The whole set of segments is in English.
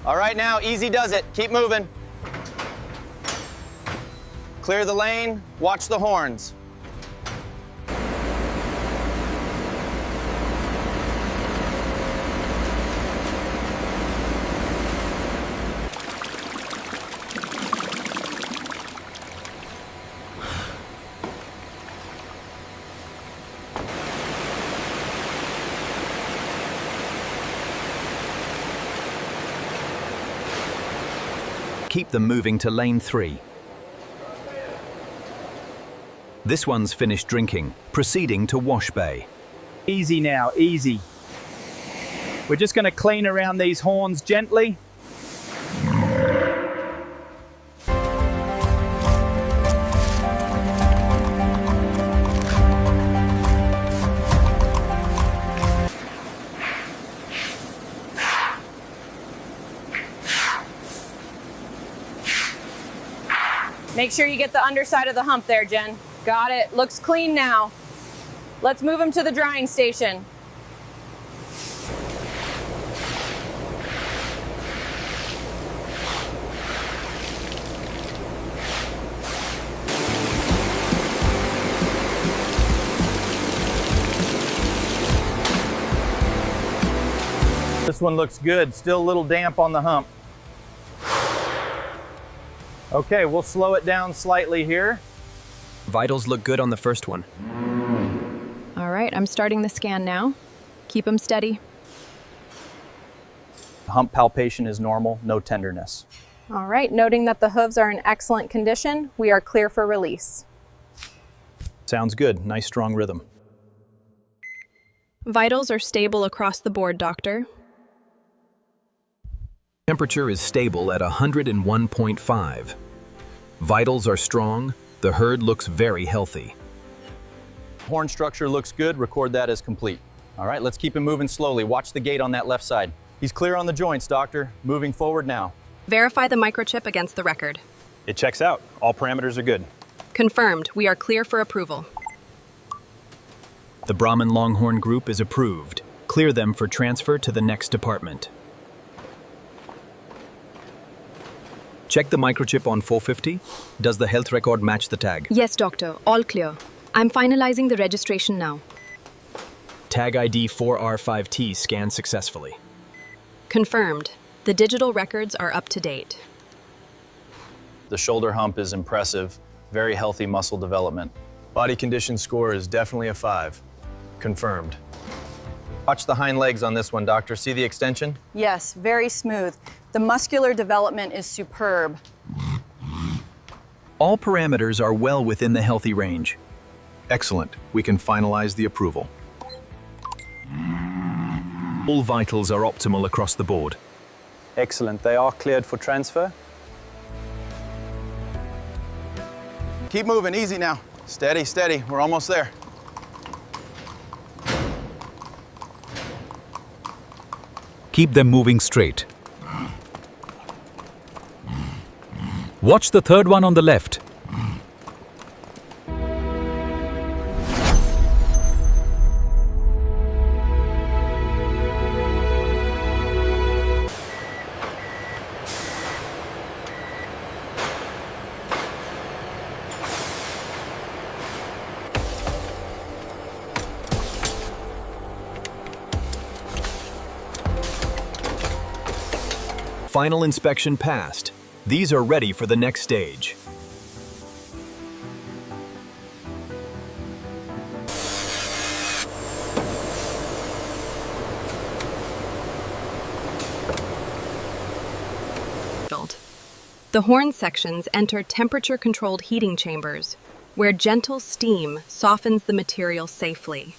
All right, now, easy does it. Keep moving. Clear the lane, watch the horns. Keep them moving to lane 3. This one's finished drinking, proceeding to wash bay. Easy now, easy. We're just going to clean around these horns gently. Make sure you get the underside of the hump there, Jen. Got it. Looks clean now. Let's move them to the drying station. This one looks good. Still a little damp on the hump. Okay, we'll slow it down slightly here. Vitals look good on the first one. All right, I'm starting the scan now. Keep them steady. Hump palpation is normal, no tenderness. All right, noting that the hooves are in excellent condition, we are clear for release. Sounds good. Nice strong rhythm. Vitals are stable across the board, doctor. Temperature is stable at 101.5. Vitals are strong. The herd looks very healthy. Horn structure looks good. Record that as complete. All right, let's keep him moving slowly. Watch the gate on that left side. He's clear on the joints, doctor. Moving forward now. Verify the microchip against the record. It checks out. All parameters are good. Confirmed. We are clear for approval. The Brahman Longhorn group is approved. Clear them for transfer to the next department. Check the microchip on 450. Does the health record match the tag? Yes, doctor. All clear. I'm finalizing the registration now. Tag ID 4R5T scanned successfully. Confirmed. The digital records are up to date. The shoulder hump is impressive. Very healthy muscle development. Body condition score is definitely a 5. Confirmed. Watch the hind legs on this one, doctor. See the extension? Yes, very smooth. The muscular development is superb. All parameters are well within the healthy range. Excellent. We can finalize the approval. All vitals are optimal across the board. Excellent. They are cleared for transfer. Keep moving, easy now. Steady, steady. We're almost there. Keep them moving straight. Watch the third one on the left. Final inspection passed. These are ready for the next stage. The horn sections enter temperature-controlled heating chambers, where gentle steam softens the material safely.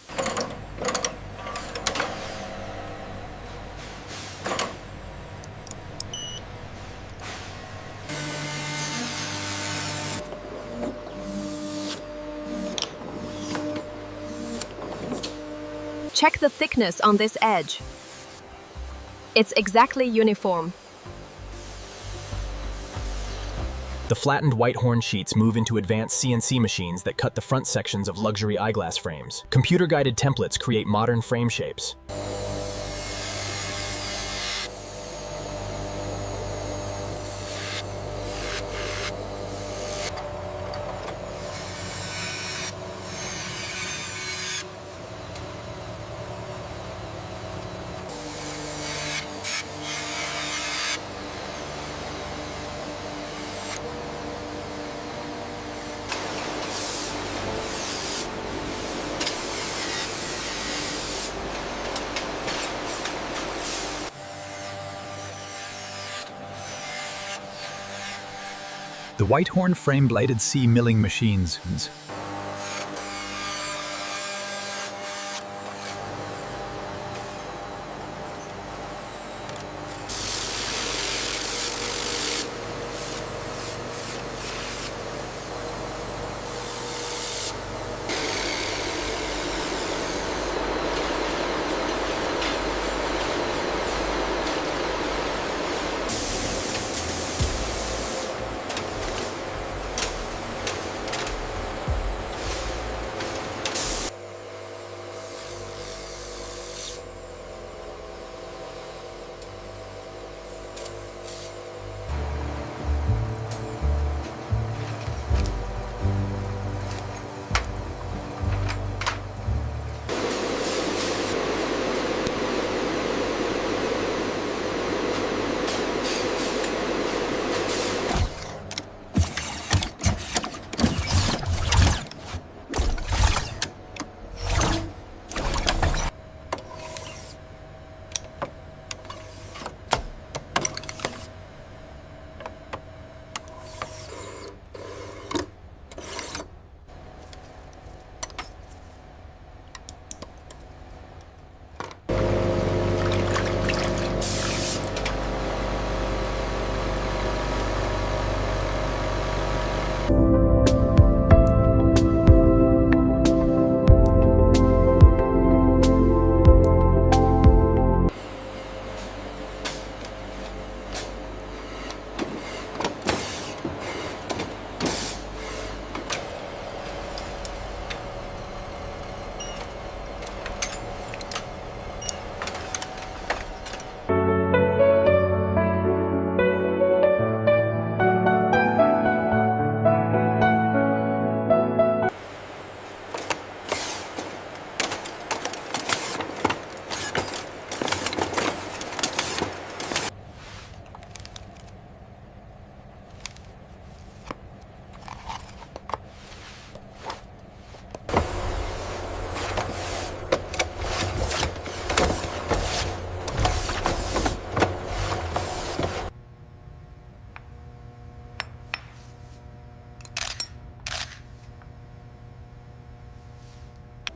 Check the thickness on this edge. It's exactly uniform. The flattened white horn sheets move into advanced CNC machines that cut the front sections of luxury eyeglass frames. Computer-guided templates create modern frame shapes. The Whitehorn frame-bladed C milling machines.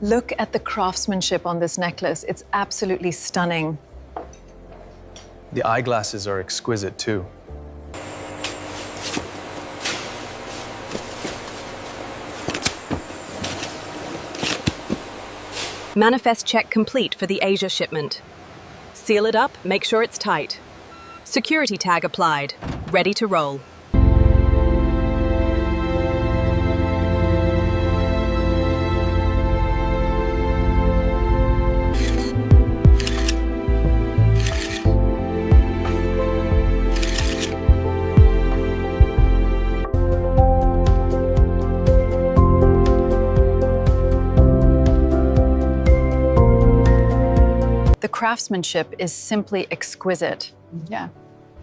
Look at the craftsmanship on this necklace. It's absolutely stunning. The eyeglasses are exquisite too. Manifest check complete for the Asia shipment. Seal it up, make sure it's tight. Security tag applied. Ready to roll. The craftsmanship is simply exquisite. Yeah.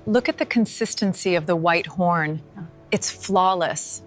Look at the consistency of the white horn. It's flawless.